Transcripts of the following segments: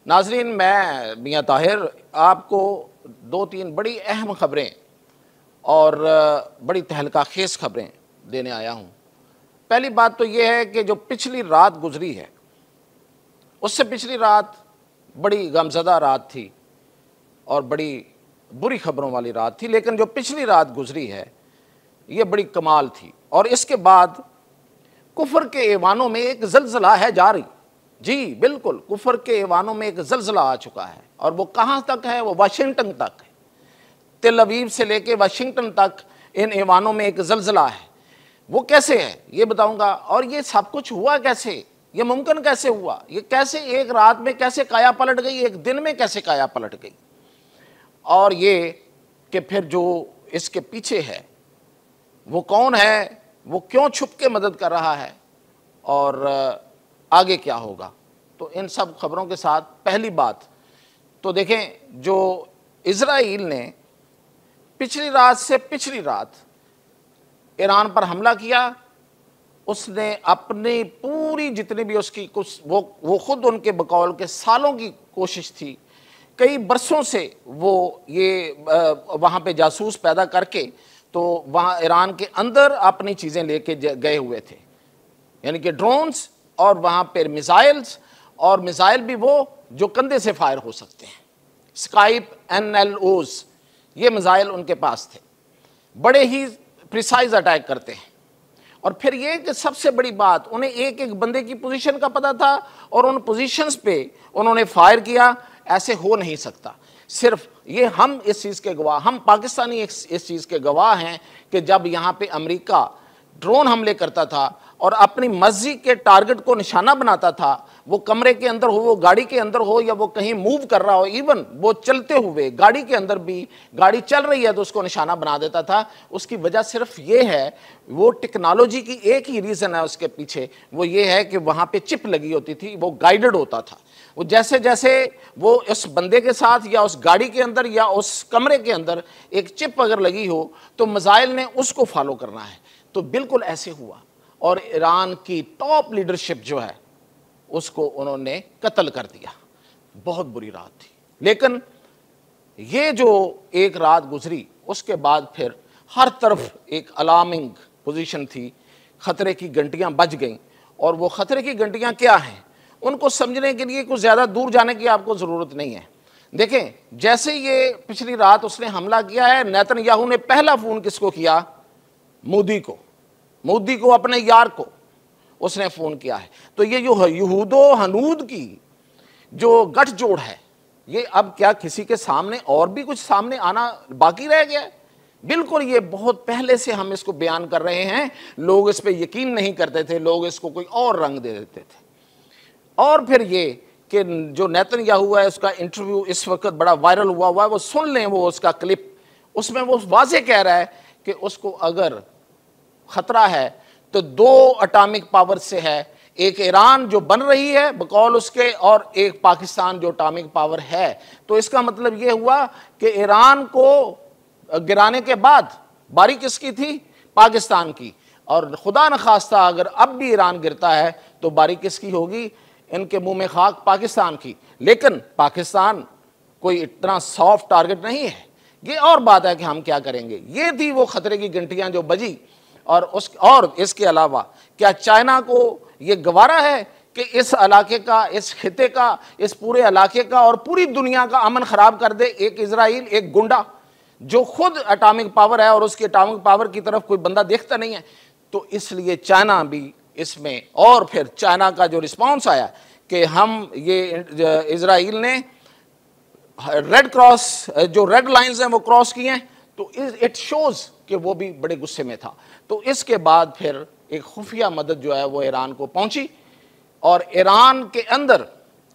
नाजरीन, मैं मियाँ ताहिर आपको दो तीन बड़ी अहम ख़बरें और बड़ी तहलका खेज़ ख़बरें देने आया हूँ। पहली बात तो ये है कि जो पिछली रात गुजरी है, उससे पिछली रात बड़ी गमज़दा रात थी और बड़ी बुरी ख़बरों वाली रात थी, लेकिन जो पिछली रात गुजरी है ये बड़ी कमाल थी। और इसके बाद कुफर के ऐवानों में एक ज़लज़ला है जारी। जी बिल्कुल, कुफर के ऐवानों में एक ज़लज़ला आ चुका है और वो कहाँ तक है? वो वाशिंगटन तक है। तेल अवीव से लेके वाशिंगटन तक इन ऐवानों में एक ज़लज़ला है। वो कैसे है ये बताऊंगा। और ये सब कुछ हुआ कैसे? ये मुमकिन कैसे हुआ? ये कैसे एक रात में कैसे काया पलट गई? एक दिन में कैसे काया पलट गई? और ये कि फिर जो इसके पीछे है वो कौन है? वो क्यों छुप के मदद कर रहा है? और आगे क्या होगा? तो इन सब खबरों के साथ पहली बात तो देखें, जो इज़राइल ने पिछली रात से पिछली रात ईरान पर हमला किया, उसने अपनी पूरी जितनी भी उसकी कुछ वो खुद उनके बकौल के सालों की कोशिश थी, कई बरसों से वो ये वहाँ पे जासूस पैदा करके तो वहाँ ईरान के अंदर अपनी चीज़ें लेके गए हुए थे, यानी कि ड्रोन्स और वहाँ पर मिसाइल्स, और मिसाइल भी वो जो कंधे से फायर हो सकते हैं, स्काइप NLOs, ये मिसाइल उनके पास थे, बड़े ही प्रिसाइज अटैक करते हैं। और फिर ये कि सबसे बड़ी बात, उन्हें एक एक बंदे की पोजीशन का पता था और उन पोजीशंस पे उन्होंने फायर किया। ऐसे हो नहीं सकता। सिर्फ ये हम इस चीज़ के गवाह, हम पाकिस्तानी इस चीज़ के गवाह हैं कि जब यहाँ पे अमेरिका ड्रोन हमले करता था और अपनी मर्जी के टारगेट को निशाना बनाता था, वो कमरे के अंदर हो, वो गाड़ी के अंदर हो, या वो कहीं मूव कर रहा हो, इवन वो चलते हुए गाड़ी के अंदर भी, गाड़ी चल रही है तो उसको निशाना बना देता था। उसकी वजह सिर्फ ये है, वो टेक्नोलॉजी की एक ही रीज़न है उसके पीछे, वो ये है कि वहाँ पे चिप लगी होती थी, वो गाइडेड होता था। वो जैसे जैसे वो उस बंदे के साथ या उस गाड़ी के अंदर या उस कमरे के अंदर एक चिप अगर लगी हो तो मिसाइल ने उसको फॉलो करना है। तो बिल्कुल ऐसे हुआ और ईरान की टॉप लीडरशिप जो है उसको उन्होंने कत्ल कर दिया। बहुत बुरी रात थी। लेकिन ये जो एक रात गुजरी उसके बाद फिर हर तरफ एक अलार्मिंग पोजीशन थी, खतरे की घंटियां बज गईं। और वो खतरे की घंटियां क्या हैं उनको समझने के लिए कुछ ज़्यादा दूर जाने की आपको ज़रूरत नहीं है। देखें, जैसे ये पिछली रात उसने हमला किया है, नेतन्याहू ने पहला फ़ोन किसको किया? मोदी को, अपने यार को उसने फ़ोन किया है। तो ये जो यहूदो हनूद की जो गठजोड़ है, ये अब क्या किसी के सामने और भी कुछ सामने आना बाकी रह गया है? बिल्कुल, ये बहुत पहले से हम इसको बयान कर रहे हैं। लोग इस पर यकीन नहीं करते थे, लोग इसको कोई और रंग दे देते थे। और फिर ये कि जो नेतन्याहू है उसका इंटरव्यू इस वक्त बड़ा वायरल हुआ है, वो सुन लें वो उसका क्लिप। उसमें वो वाज़े कह रहा है कि उसको अगर खतरा है तो दो एटॉमिक पावर से है, एक ईरान जो बन रही है बकौल उसके, और एक पाकिस्तान जो एटॉमिक पावर है। तो इसका मतलब ये हुआ कि ईरान को गिराने के बाद बारी किसकी थी? पाकिस्तान की। और खुदा न खास्ता अगर अब भी ईरान गिरता है तो बारी किसकी होगी? इनके मुंह में खाक, पाकिस्तान की। लेकिन पाकिस्तान कोई इतना सॉफ्ट टारगेट नहीं है। ये और बात है कि हम क्या करेंगे। ये थी वो खतरे की घंटियां जो बजी। और इसके अलावा क्या चाइना को ये गवारा है कि इस इलाके का, इस खिते का, इस पूरे इलाके का और पूरी दुनिया का अमन खराब कर दे एक इजराइल, एक गुंडा जो खुद एटॉमिक पावर है और उसके एटॉमिक पावर की तरफ कोई बंदा देखता नहीं है। तो इसलिए चाइना भी इसमें, और फिर चाइना का जो रिस्पांस आया कि हम ये इजराइल ने रेड क्रॉस, जो रेड लाइंस हैं वो क्रॉस किए हैं, तो इट शोज कि वो भी बड़े गुस्से में था। तो इसके बाद फिर एक खुफिया मदद जो है वो ईरान को पहुंची। और ईरान के अंदर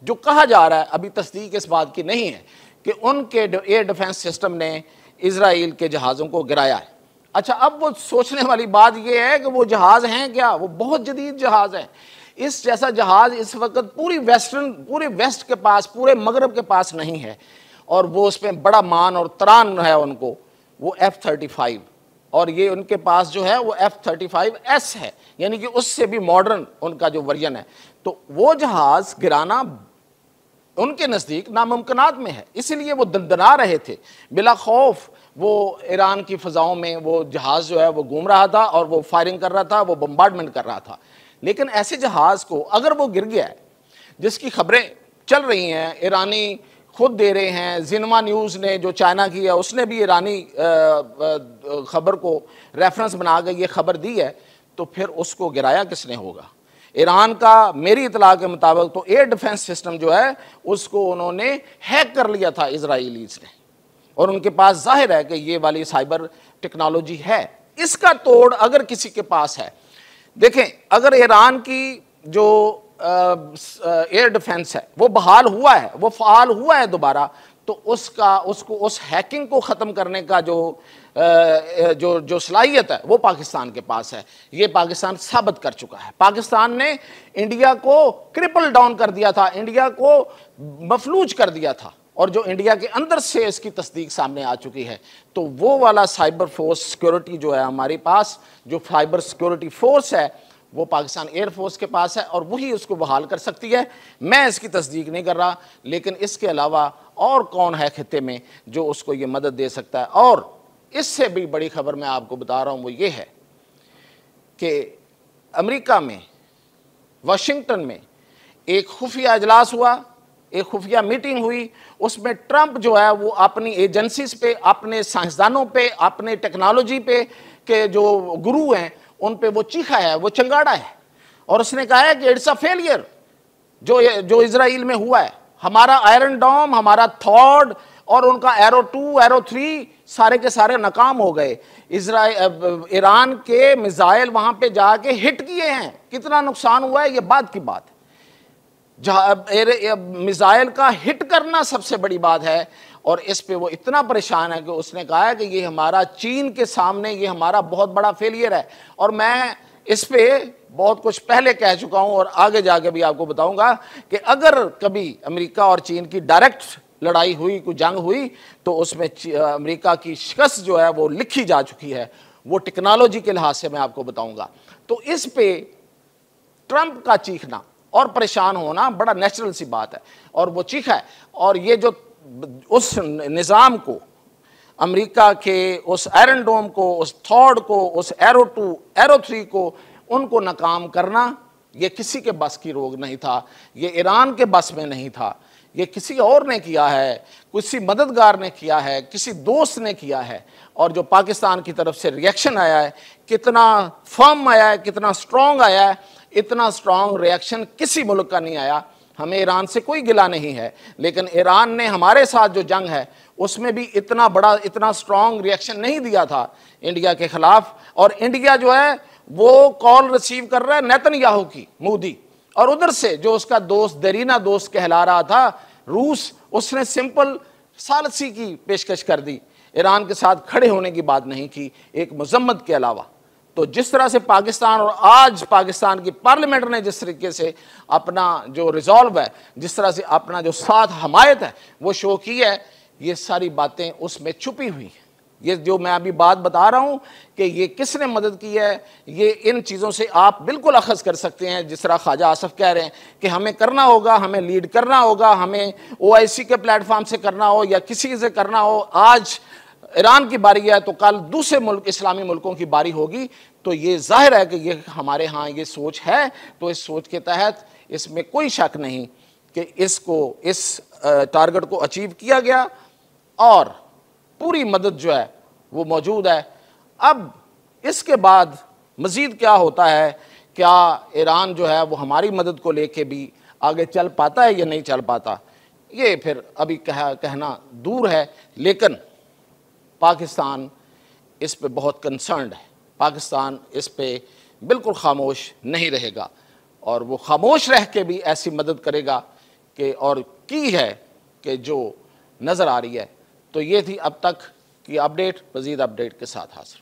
जो कहा जा रहा है, अभी तस्दीक इस बात की नहीं है कि उनके एयर डिफेंस सिस्टम ने इजराइल के जहाज़ों को गिराया है। अच्छा, अब वो सोचने वाली बात ये है कि वो जहाज़ हैं क्या? वो बहुत जदीद जहाज़ हैं। इस जैसा जहाज़ इस वक्त पूरे वेस्ट के पास, पूरे मगरब के पास नहीं है। और वो उसमें बड़ा मान और तरान है उनको, वो F-35, और ये उनके पास जो है वो F-35S है, यानी कि उससे भी मॉडर्न उनका जो वर्जन है। तो वो जहाज़ गिराना उनके नज़दीक नामुमकिनात में है, इसीलिए वो दंदना रहे थे। बिला खौफ वो ईरान की फ़ज़ाओं में वो जहाज़ जो है वो घूम रहा था और वो फायरिंग कर रहा था, वो बम्बार्डमेंट कर रहा था। लेकिन ऐसे जहाज़ को अगर वो गिर गया है, जिसकी खबरें चल रही हैं, ईरानी खुद दे रहे हैं, जिन्मा न्यूज़ ने जो चाइना की है उसने भी ईरानी खबर को रेफरेंस बना कर ये खबर दी है, तो फिर उसको गिराया किसने होगा? ईरान का मेरी इतला के मुताबिक तो एयर डिफेंस सिस्टम जो है उसको उन्होंने हैक कर लिया था इजराइलीज ने, और उनके पास जाहिर है कि ये वाली साइबर टेक्नोलॉजी है। इसका तोड़ अगर किसी के पास है, देखें अगर ईरान की जो एयर डिफेंस है वो बहाल हुआ है, वो फ़ाल हुआ है दोबारा, तो उसको उस हैकिंग को ख़त्म करने का जो सलाहियत है वो पाकिस्तान के पास है। ये पाकिस्तान साबित कर चुका है। पाकिस्तान ने इंडिया को क्रिपल डाउन कर दिया था, इंडिया को मफलूज कर दिया था, और जो इंडिया के अंदर से इसकी तस्दीक सामने आ चुकी है। तो वो वाला साइबर फोर्स सिक्योरिटी जो है हमारे पास, जो साइबर सिक्योरिटी फोर्स है वो पाकिस्तान एयरफोर्स के पास है, और वही उसको बहाल कर सकती है। मैं इसकी तस्दीक नहीं कर रहा, लेकिन इसके अलावा और कौन है खित्ते में जो उसको ये मदद दे सकता है? और इससे भी बड़ी खबर मैं आपको बता रहा हूँ, वो ये है कि अमेरिका में वाशिंगटन में एक खुफिया इजलास हुआ, एक खुफिया मीटिंग हुई। उसमें ट्रंप जो है वो अपनी एजेंसीज पे, अपने साइंसदानों पे, अपने टेक्नोलॉजी पे के जो गुरु हैं उन पे वो चीखा है, वो चंगाड़ा है, और उसने कहा है कि इट्स अ फेलियर जो इजराइल में हुआ है। हमारा आयरन डोम, हमारा थॉर्ड और उनका एरो 2, एरो 3 सारे के सारे नाकाम हो गए। ईरान के मिसाइल वहां पे जाके हिट किए हैं, कितना नुकसान हुआ है ये बात की बात है। मिसाइल का हिट करना सबसे बड़ी बात है, और इस पे वो इतना परेशान है कि उसने कहा है कि ये हमारा चीन के सामने ये हमारा बहुत बड़ा फेलियर है। और मैं इस पे बहुत कुछ पहले कह चुका हूं और आगे जाके भी आपको बताऊंगा कि अगर कभी अमेरिका और चीन की डायरेक्ट लड़ाई हुई, कोई जंग हुई, तो उसमें अमेरिका की शिकस्त जो है वो लिखी जा चुकी है, वो टेक्नोलॉजी के लिहाज से मैं आपको बताऊंगा। तो इस पे ट्रंप का चीखना और परेशान होना बड़ा नेचुरल सी बात है, और वो चीखा है। और ये जो उस निज़ाम को, अमेरिका के उस आयरन डोम को, उस थॉर्ड को, उस एरो 2, एरो 3 को, उनको नाकाम करना ये किसी के बस की रोग नहीं था, ये ईरान के बस में नहीं था, ये किसी और ने किया है, किसी मददगार ने किया है, किसी दोस्त ने किया है। और जो पाकिस्तान की तरफ से रिएक्शन आया है, कितना फर्म आया है, कितना स्ट्रॉन्ग आया है, इतना स्ट्रॉन्ग रिएक्शन किसी मुल्क का नहीं आया। हमें ईरान से कोई गिला नहीं है, लेकिन ईरान ने हमारे साथ जो जंग है उसमें भी इतना बड़ा, इतना स्ट्रॉन्ग रिएक्शन नहीं दिया था इंडिया के खिलाफ। और इंडिया जो है वो कॉल रिसीव कर रहा है नेतन्याहू की, मोदी, और उधर से जो उसका दोस्त, दरीना दोस्त कहला रहा था, रूस, उसने सिंपल सालसी की पेशकश कर दी, ईरान के साथ खड़े होने की बात नहीं की, एक मजम्मत के अलावा। तो जिस तरह से पाकिस्तान, और आज पाकिस्तान की पार्लियामेंट ने जिस तरीके से अपना जो रिजॉल्व है, जिस तरह से अपना जो साथ हमायत है वो शो की है, ये सारी बातें उसमें छुपी हुई हैं। ये जो मैं अभी बात बता रहा हूँ कि ये किसने मदद की है, ये इन चीज़ों से आप बिल्कुल अखज़ कर सकते हैं। जिस तरह ख्वाजा आसफ कह रहे हैं कि हमें करना होगा, हमें लीड करना होगा, हमें OIC के प्लेटफॉर्म से करना हो या किसी से करना हो, आज ईरान की बारी है तो कल दूसरे मुल्क, इस्लामी मुल्कों की बारी होगी। तो ये जाहिर है कि ये हमारे यहाँ ये सोच है, तो इस सोच के तहत इसमें कोई शक नहीं कि इस टारगेट को अचीव किया गया, और पूरी मदद जो है वो मौजूद है। अब इसके बाद मज़ीद क्या होता है, क्या ईरान जो है वो हमारी मदद को लेके भी आगे चल पाता है या नहीं चल पाता, ये फिर अभी कहना दूर है। लेकिन पाकिस्तान इस पे बहुत कंसर्न्ड है, पाकिस्तान इस पे बिल्कुल खामोश नहीं रहेगा, और वो खामोश रह के भी ऐसी मदद करेगा कि, और की है कि जो नज़र आ रही है। तो ये थी अब तक की अपडेट, मज़ीद अपडेट के साथ हाजिर।